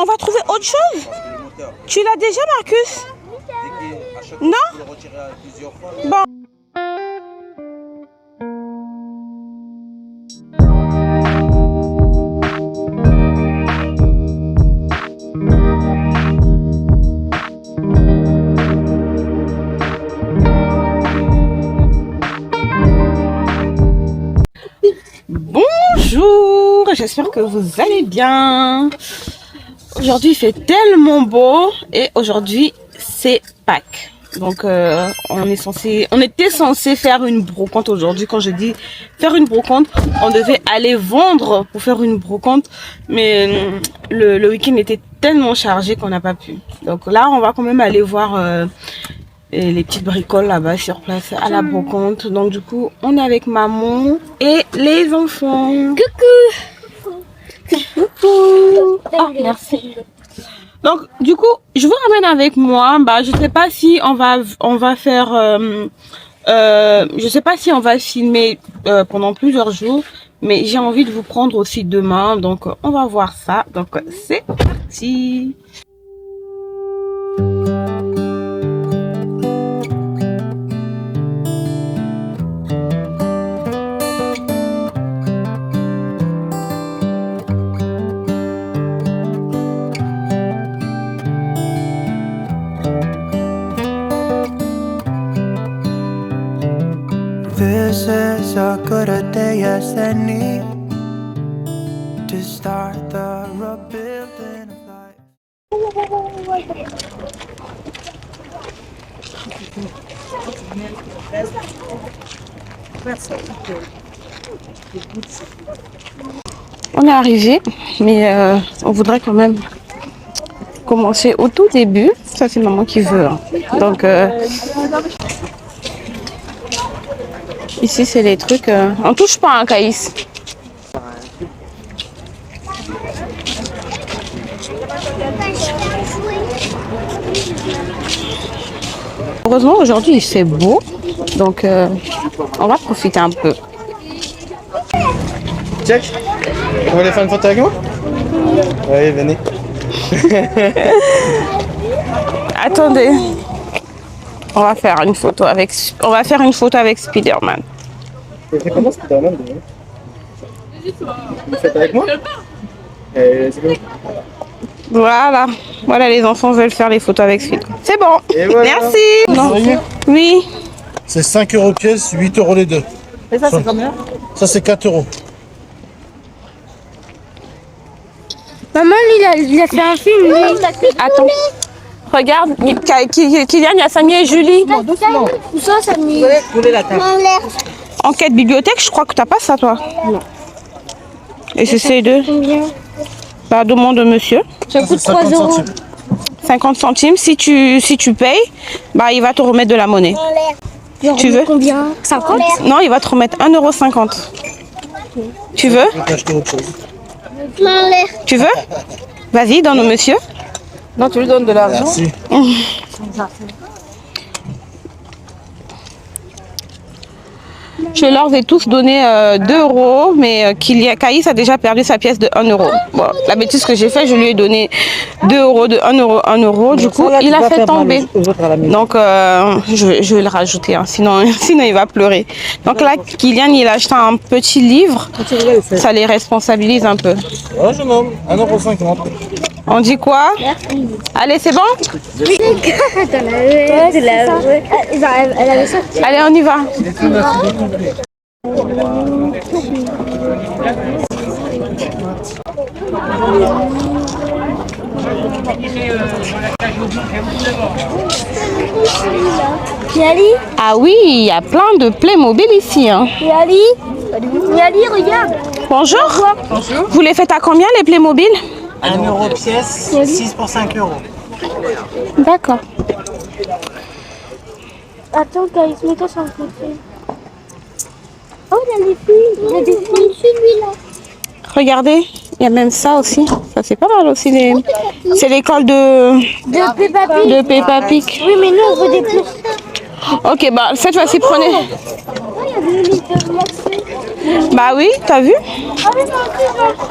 on va trouver autre chose. Tu l'as déjà, Marcus? Non? Bon. Bonjour, j'espère que vous allez bien. Aujourd'hui il fait tellement beau et aujourd'hui c'est Pâques. Donc on était censé faire une brocante aujourd'hui. Quand je dis faire une brocante, on devait aller vendre pour faire une brocante, mais le week-end était tellement chargé qu'on n'a pas pu. Donc là on va quand même aller voir et les petites bricoles là-bas sur place à la brocante. Donc du coup on est avec maman et les enfants. Coucou. Coucou. Ah merci. Donc du coup je vous ramène avec moi. Je sais pas si on va faire je sais pas si on va filmer pendant plusieurs jours, mais j'ai envie de vous prendre aussi demain, donc on va voir ça. Donc c'est parti. This is as good a day as any to start the rebuilding of life. On est arrivé, mais on voudrait quand même commencer au tout début. Ça c'est maman qui veut. Donc ici c'est les trucs. On touche pas un Caïs. Heureusement aujourd'hui il fait beau, donc on va profiter un peu. Check. Vous voulez faire une photo avec moi? Oui, venez. Attendez. On va faire une photo avec Spider-Man. C'est comment Spider-Man déjà? Vous faites avec moi? C'est bon. Voilà, les enfants veulent faire les photos avec Spider-Man. C'est bon. Et voilà. Merci. Non. Oui. C'est 5 € pièce, 8 € les deux. Et ça c'est combien? Ça c'est 4 €. Maman, il a fait un film, lui. Attends. Regarde, Kylian, il y a Samy et Julie. Où ça, Samy? Enquête bibliothèque, je crois que t'as pas ça, toi. Non. Et c'est ces deux. Combien? Demande au monsieur. Ça coûte 3 50 €. centimes. 50 centimes. Si tu payes, il va te remettre de la monnaie. Tu veux? Combien? 50? Non, il va te remettre 1,50 €. Tu veux? Je vais acheter autre chose. Tu veux? Vas-y, donne au monsieur. Non, tu lui donnes de l'argent. Merci. Je leur ai tous donné 2 €, mais Caïs a déjà perdu sa pièce de 1 €. Bon, la bêtise que j'ai fait, je lui ai donné 2 € de 1 €, 1 €. Du coup, il a fait tomber. Donc, je vais le rajouter, sinon il va pleurer. Donc là, Kylian, il a acheté un petit livre. Ça les responsabilise un peu. Ouais, jeune homme, 1,50 €. On dit quoi? Allez, c'est bon? Oui. Elle avait ça. Allez, on y va. Yali? Ah oui, il y a plein de Playmobil ici. Yali? Yali, regarde. Bonjour. Vous les faites à combien les Playmobil? 1 € pièce, 6 pour 5 €. D'accord. Attends, Caïs, mets-toi sur le côté. Oh, il y a des filles. Il y a des filles. Celui-là. Regardez, il y a même ça aussi. Ça c'est pas mal aussi. C'est l'école de Peppa Pig. de Peppa Pig. Oui, mais nous, on veut des plus. Ok, cette fois-ci prenez. Oh, il y a des limites de Maxi. Bah oui, t'as vu? Ah oui,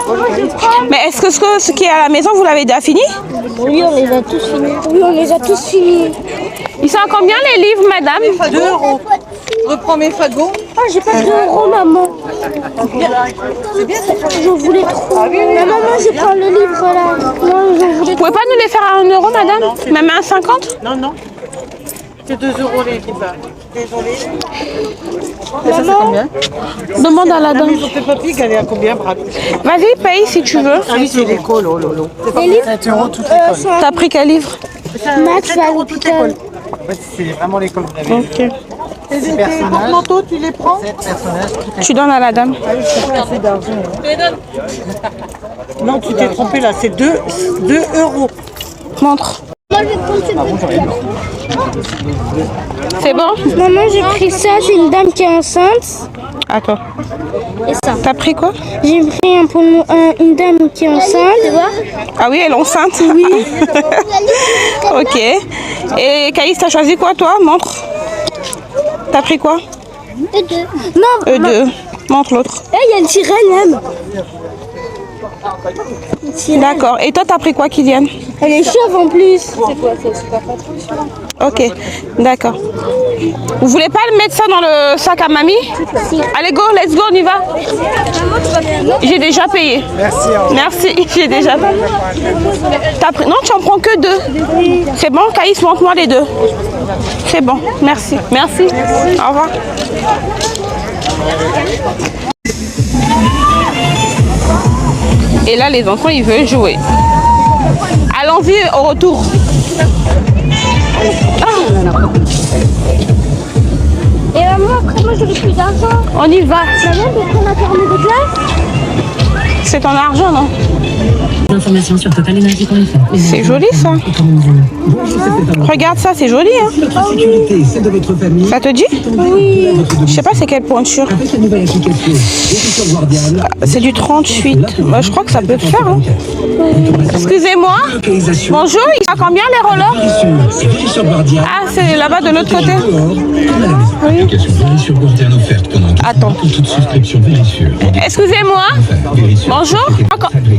moi je prends. Mais est-ce que ce qui est à la maison, vous l'avez déjà fini? Oui, on les a tous finis. Oui, on les a tous finis. Ils sont à combien les livres, madame? 2 euros. Reprends mes fagots. Ah, j'ai pas 2 euros, maman. Je voulais trop. Mais maman, je prends le livre là. Moi, je voulais Vous pouvez pas nous les faire à 1 euro, madame? Même à 1,50? Non, non. C'est 2 euros les livres. Désolée. Maman, Demande à la La dame. maison de papier, elle est à combien, Brad? Vas-y, paye si tu veux. Ah oui, c'est l'école, oh lolo. les livres 7 euros toute sont T'as pris quel livre? Max 7 va à euros toute l'hôpital. l'école. Ouais, c'est vraiment l'école que vous avez. Ok. Tes porte-manteaux, tu les prends? Tu donnes à la dame. Ah oui, c'est pas assez d'argent. Non, tu t'es trompé là, c'est 2 euros. Montre. Moi, je vais prendre cette boutique. C'est bon? Maman, j'ai pris ça. C'est une dame qui est enceinte. Attends. Et ça. T'as pris quoi? J'ai pris une dame qui est enceinte. Tu vois? Ah oui, elle est enceinte? Oui. Ok. Et Caïs, t'as choisi quoi, toi? Montre. T'as pris quoi? Non, E2. Montre l'autre. il y a une sirène, même. D'accord. Et toi, t'as pris quoi, Kylian? Elle est chauve en plus. Ok. D'accord. Vous voulez pas mettre ça dans le sac à mamie? Allez, go, let's go, on y va. J'ai déjà payé. Merci, j'ai déjà payé. T'as pris... Non, tu en prends que 2. C'est bon, Caïs, montre-moi les 2. C'est bon, merci. Merci. Au revoir. Et là, les enfants, ils veulent jouer. Allons-y au retour. Et maman, après, moi, j'aurais plus d'argent. On y va. Maman, tu prends la ferme de glace? C'est ton argent, non? Informations sur totalenergie.fr. C'est joli, ça. Regarde ça, c'est joli, hein? Votre sécurité, celle de votre famille. Ça te dit? Oui. Je sais pas c'est quelle pointure. Avec la nouvelle application Édition Guardian. C'est du 38. Bah, je crois que ça peut te faire. Hein. Excusez-moi. Localisation. Bonjour, il y a combien les rollers? C'est Vérifie Guardian. Ah, c'est là-bas de l'autre côté. Oui. L'application Vérifie Guardian offerte pendant Attends. pour toute souscription Vérifie. Excusez-moi. Bonjour.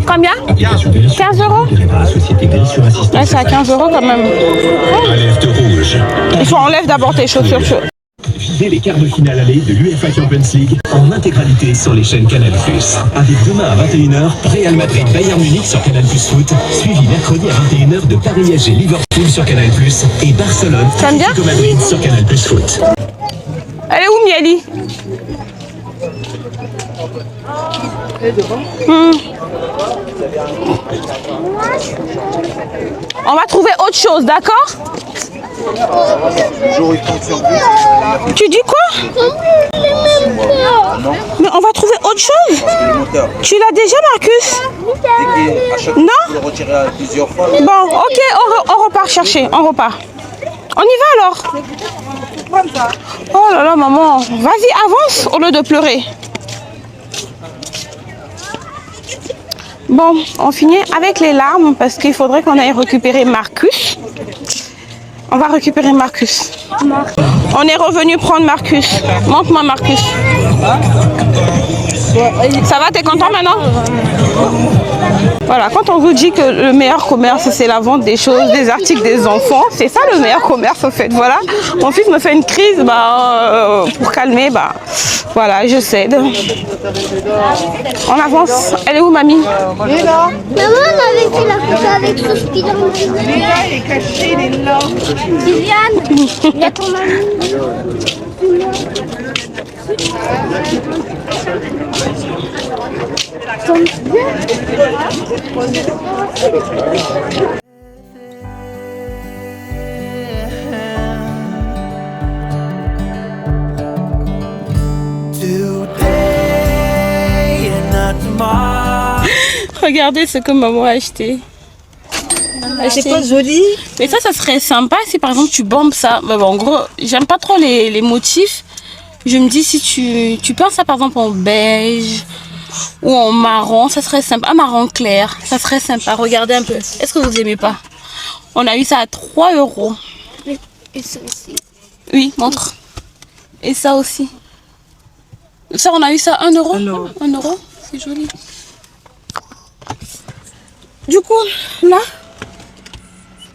Combien? 15 euros? Par la société Vérifie Assistance. Ouais, c'est à 15 euros quand même. Alerte rouge. Il faut enlève d'abord tes chaussures. Vivez les quarts de finale aller de l'UEFA Champions League en intégralité sur les chaînes Canal+. Avec demain à 21h, Real Madrid Bayern Munich sur Canal+ Foot, suivi mercredi à 21h de Paris SG Liverpool sur Canal+, et Barcelone T'aimes bien? Atlético Madrid sur Canal+ Foot. Elle est où, Miali? On va trouver autre chose, d'accord? Tu dis quoi? Mais on va trouver autre chose. Tu l'as déjà, Marcus? Non? Bon, ok, on repart chercher, on repart. On y va alors. Oh là là, maman, vas-y, avance au lieu de pleurer. Bon, on finit avec les larmes parce qu'il faudrait qu'on aille récupérer Marcus. On va récupérer Marcus. On est revenu prendre Marcus. Montre-moi Marcus. Ça va, t'es content maintenant? Voilà, quand on vous dit que le meilleur commerce, c'est la vente des choses, des articles des enfants, c'est ça le meilleur commerce en fait. Voilà, mon fils me fait une crise pour calmer, voilà, je cède. On avance. Elle est où, mamie? Maman, on avait fait la photo avec ce Spider-Man. Il est caché, il est là. Viviane, il y a ton mamie. Today and not tomorrow. Regardez ce que maman a acheté. C'est pas joli? Mais ça serait sympa si par exemple tu bombes ça. Mais bon, en gros, j'aime pas trop les motifs. Je me dis si tu peins ça par exemple en beige ou en marron, ça serait sympa. Un marron clair, ça serait sympa. Regardez un peu. Est-ce que vous aimez pas? On a eu ça à 3 euros. Et ça aussi. Oui, montre. Et ça aussi. Ça, on a eu ça 1 euro. 1 euro. 1 euro. C'est joli. Du coup, là.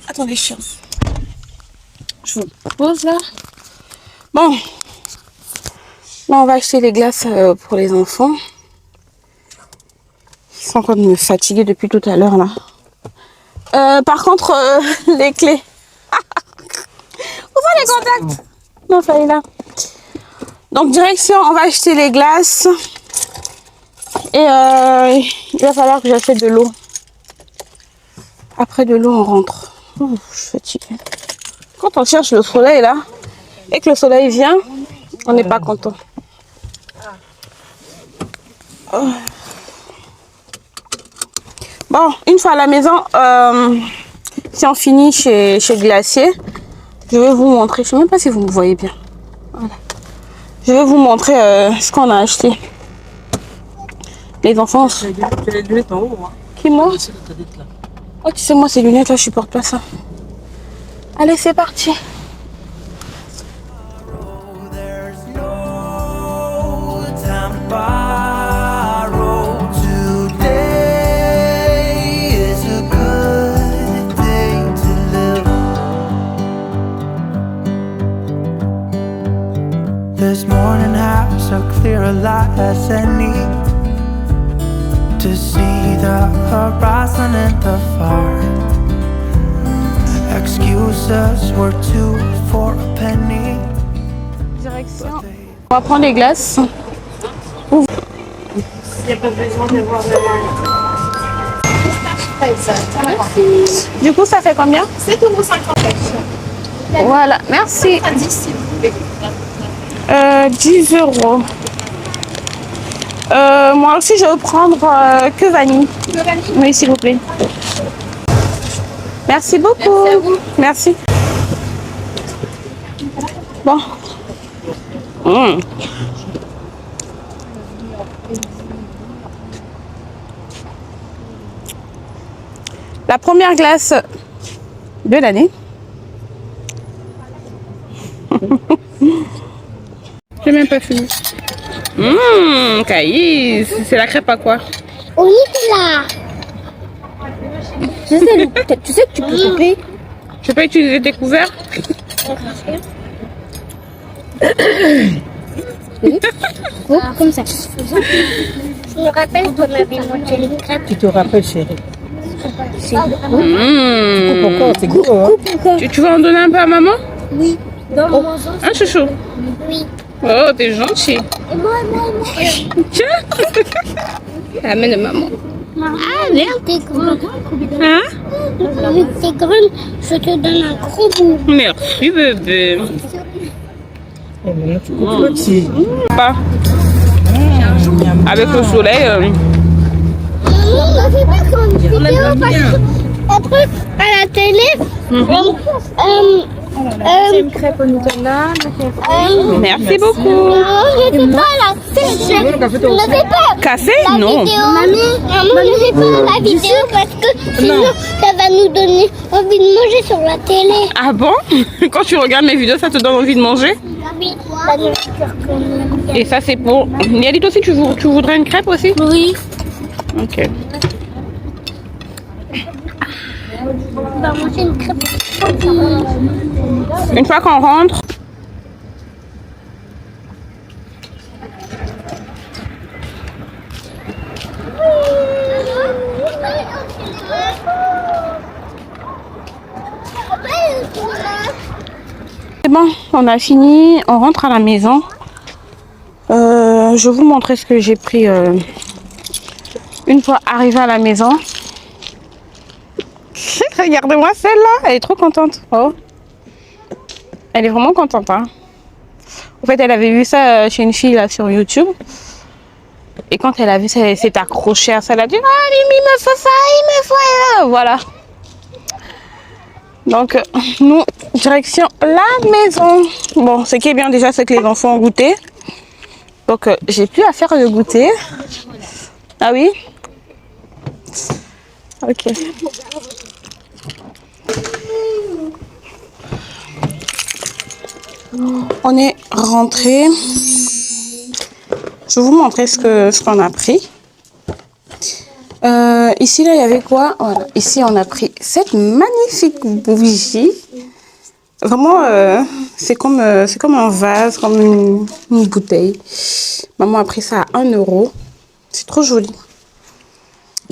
Attendez, je vous pose là. Bon. Là, on va acheter les glaces pour les enfants. Ils sont en train de me fatiguer depuis tout à l'heure là. Par contre, les clés. Où sont les contacts? Non, ça y est là. Donc, direction, on va acheter les glaces. Et il va falloir que j'achète de l'eau. Après de l'eau, on rentre. Oh, je suis fatiguée. Quand on cherche le soleil là, et que le soleil vient, on n'est pas content. Oh. Bon, une fois à la maison, si on finit chez Glacier, je vais vous montrer. Je ne sais même pas si vous me voyez bien. Voilà. Je vais vous montrer ce qu'on a acheté. Les enfants. Tu as les lunettes en haut. Hein. Qui moi? Oh, tu sais, moi, ces lunettes là, je supporte pas ça. Allez, c'est parti. There's no time to borrow. Today is a good day to live. This morning has a clear light as any to see the horizon and the far. Excuses were 2 for a penny. Direction. On va prendre les glaces. Il n'y a pas besoin d'avoir Du coup, ça fait combien? 7,50 €. Voilà, merci. 10 s'il vous plaît. 10 euros. Moi aussi, je vais prendre que vanille. Que vanille. Oui, s'il vous plaît. Merci beaucoup. Merci à vous. Merci. Bon. La première glace de l'année. J'ai même pas fini. Caïs, c'est la crêpe à quoi? Au Nicolas. Tu sais que tu peux couper. Je peux utiliser tes couverts? Comme ça. Je me rappelle qu'on avait mangé les crêpes. Tu te rappelles, chérie. Mmh. Pourquoi? C'est gros, hein? Tu veux en donner un peu à maman? Oui. Dans mon maison. Un chouchou? Oui. Oh, t'es gentil. Et moi. Tiens. Amène à maman. Ah, merde. T'es grande. Hein? Vu que t'es grande, je te donne un gros bout. Merci, bébé. Et maintenant, tu coupes l'autre. Pas. Avec le soleil. Maman, on a fait pas comme vidéo parce que après, à la télé, C'est une crêpe au Nutella. Merci beaucoup. on ne fait pas la télé. On ne fait pas Café? la Non. vidéo. Maman, on ne fait pas la vidéo parce que sinon, ça va nous donner envie de manger sur la télé. Ah bon? Quand tu regardes mes vidéos, ça te donne envie de manger? Oui, la nourriture qu'on aime bien. Et ça, c'est pour... Yalit aussi, tu voudrais une crêpe aussi? Oui. Ok. On va manger une crêpe. Une fois qu'on rentre... C'est bon, on a fini, on rentre à la maison. Je vais vous montrer ce que j'ai pris une fois arrivé à la maison. Regardez-moi celle-là, elle est trop contente. Oh, elle est vraiment contente. Hein. En fait, elle avait vu ça chez une fille là sur YouTube. Et quand elle a vu ça, elle s'est accrochée à ça. Elle a dit, ah, il me faut ça, il me faut ça. Voilà. Donc, nous, direction la maison. Bon, ce qui est bien déjà, c'est que les enfants ont goûté. Donc, j'ai plus à faire le goûter. Ah oui? Ok. On est rentré. Je Je vais vous montrer ce qu'on a pris. Ici, là, il y avait quoi? Voilà. Ici, on a pris cette magnifique bougie. Vraiment, c'est comme un vase, comme une bouteille. Maman a pris ça à 1 €. C'est trop joli.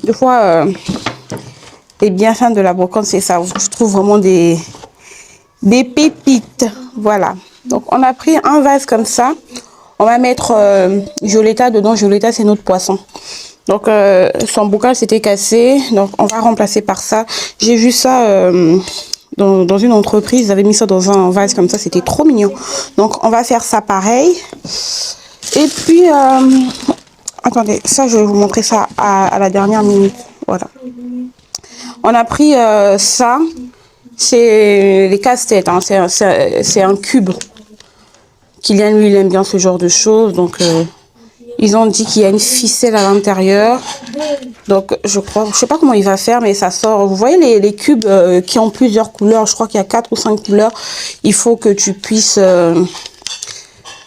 Des fois, les bienfaits de la brocante, c'est ça. Je trouve vraiment des pépites. Voilà. Donc, on a pris un vase comme ça. On va mettre Violetta dedans. Violetta, c'est notre poisson. Donc, son bocal s'était cassé. Donc, on va remplacer par ça. J'ai vu ça dans une entreprise. Ils avaient mis ça dans un vase comme ça. C'était trop mignon. Donc, on va faire ça pareil. Et puis, attendez. Ça, je vais vous montrer ça à la dernière minute. Voilà. On a pris ça. C'est les casse-têtes. Hein. C'est un cube. Kylian, lui, il aime bien ce genre de choses. Donc, ils ont dit qu'il y a une ficelle à l'intérieur. Donc, je sais pas comment il va faire, mais ça sort. Vous voyez les cubes qui ont plusieurs couleurs. Je crois qu'il y a 4 ou 5 couleurs. Il faut que tu puisses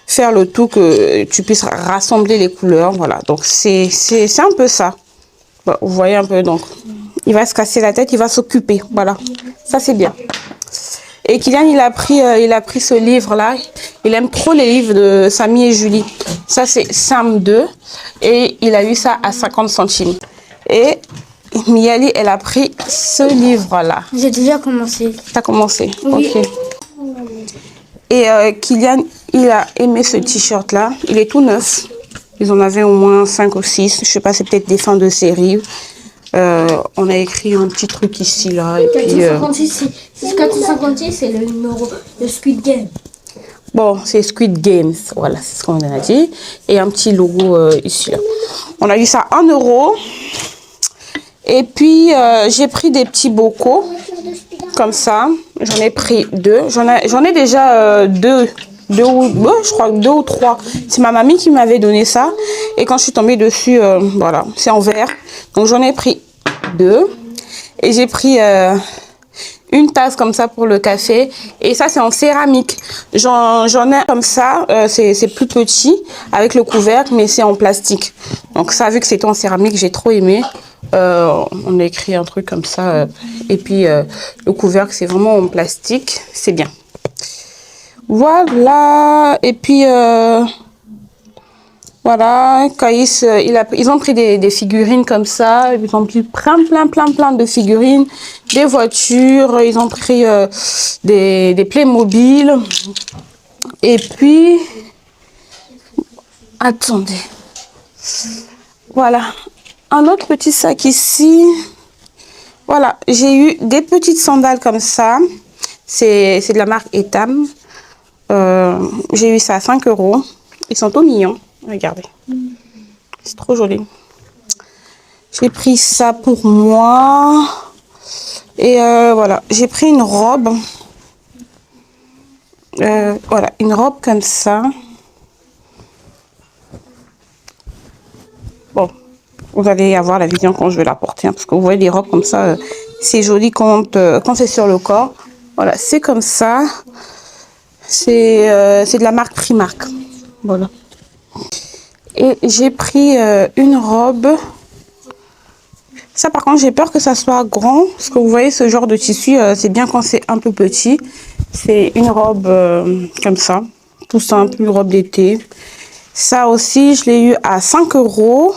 faire le tout, que tu puisses rassembler les couleurs. Voilà. Donc, c'est un peu ça. Bon, vous voyez un peu. Donc, il va se casser la tête. Il va s'occuper. Voilà. Ça, c'est bien. Et Kylian, il a pris ce livre-là. Il aime trop les livres de Samy et Julie. Ça, c'est Sam 2. Et il a eu ça à 50 centimes. Et Miali, elle a pris ce livre-là. J'ai déjà commencé. T'as commencé? Oui. Ok. Et Kylian, il a aimé ce t-shirt-là. Il est tout neuf. Ils en avaient au moins 5 ou 6. Je sais pas, c'est peut-être des fins de série. On a écrit un petit truc ici, là. Et puis, 456, c'est le numéro de Squid Game. Bon, c'est Squid Games. Voilà, c'est ce qu'on a dit. Et un petit logo ici, là. On a eu ça 1 €. Et puis, j'ai pris des petits bocaux. Comme ça. J'en ai pris 2. J'en ai déjà 2. Je crois 2 ou 3. C'est ma mamie qui m'avait donné ça. Et quand je suis tombée dessus, voilà, c'est en verre. Donc j'en ai pris 2. Et j'ai pris une tasse comme ça pour le café. Et ça, c'est en céramique. J'en ai comme ça. C'est plus petit avec le couvercle, mais c'est en plastique. Donc ça, vu que c'était en céramique, j'ai trop aimé. On a écrit un truc comme ça. Et puis le couvercle, c'est vraiment en plastique. C'est bien. Voilà, et puis voilà, Caïs, ils ont pris des figurines comme ça, ils ont pris plein de figurines, des voitures, ils ont pris des Playmobil, et puis, attendez, voilà, un autre petit sac ici, voilà, j'ai eu des petites sandales comme ça, c'est de la marque Etam. J'ai eu ça à 5 €. Ils sont tout mignons. Regardez. C'est trop joli. J'ai pris ça pour moi. Et voilà. J'ai pris une robe. Voilà. Une robe comme ça. Bon. Vous allez avoir la vision quand je vais la porter. Hein, parce que vous voyez, les robes comme ça, c'est joli quand c'est sur le corps. Voilà. C'est comme ça. C'est de la marque Primark. Voilà. Et j'ai pris une robe. Ça, par contre, j'ai peur que ça soit grand. Parce que vous voyez, ce genre de tissu, c'est bien quand c'est un peu petit. C'est une robe comme ça. Tout simple, une robe d'été. Ça aussi, je l'ai eu à 5 €.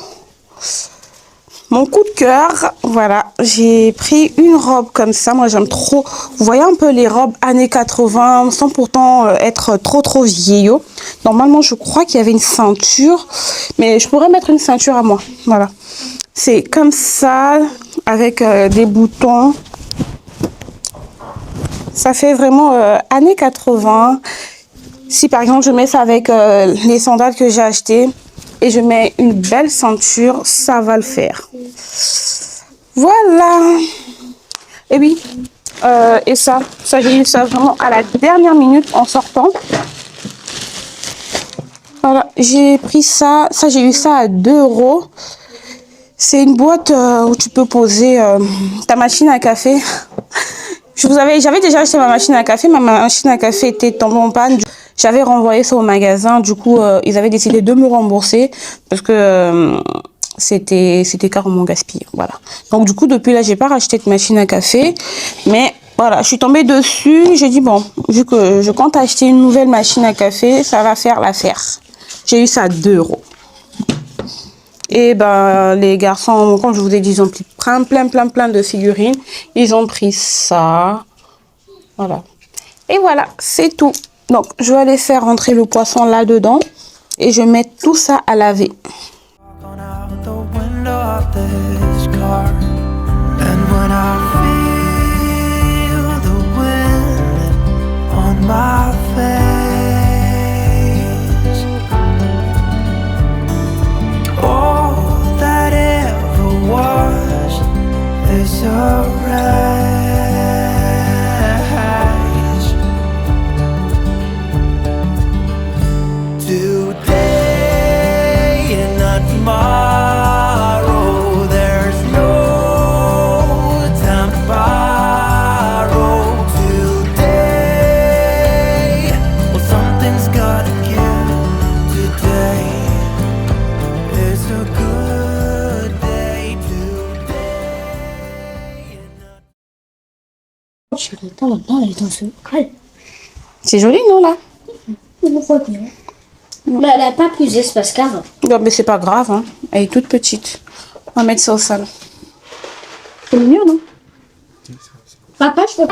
Mon coup de cœur, voilà, j'ai pris une robe comme ça. Moi, j'aime trop. Vous voyez un peu les robes années 80, sans pourtant être trop vieillot. Normalement, je crois qu'il y avait une ceinture, mais je pourrais mettre une ceinture à moi. Voilà. C'est comme ça, avec des boutons. Ça fait vraiment années 80. Si par exemple, je mets ça avec les sandales que j'ai achetées, et je mets une belle ceinture, ça va le faire. Voilà. Et oui, et ça j'ai eu ça vraiment à la dernière minute en sortant. Voilà, j'ai pris ça. Ça, j'ai eu ça à 2 €. C'est une boîte où tu peux poser ta machine à café. J'avais déjà acheté ma machine à café. Ma machine à café était tombée en panne. J'avais renvoyé ça au magasin. Du coup, ils avaient décidé de me rembourser parce que c'était carrément gaspillé. Voilà. Donc du coup, depuis là, j'ai pas racheté de machine à café. Mais voilà, je suis tombée dessus. J'ai dit bon, vu que je compte acheter une nouvelle machine à café, ça va faire l'affaire. J'ai eu ça à 2 €. Et ben les garçons, comme je vous ai dit, ils ont pris plein de figurines. Ils ont pris ça. Voilà. Et voilà, c'est tout. Donc, je vais aller faire rentrer le poisson là-dedans. Et je mets tout ça à laver. On out the window of this car, and when I feel the wind on my face, all that ever was is a rage. Today and not tomorrow, there's no time to borrow. Today, well, something's gotta give. Today is a good day. Today. C'est joli, non, là? Pourquoi non? Mais elle n'a pas plus d'espace qu'avant. Non, mais c'est pas grave, hein. Elle est toute petite. On va mettre ça au salon. C'est mignon, non? Papa, je peux...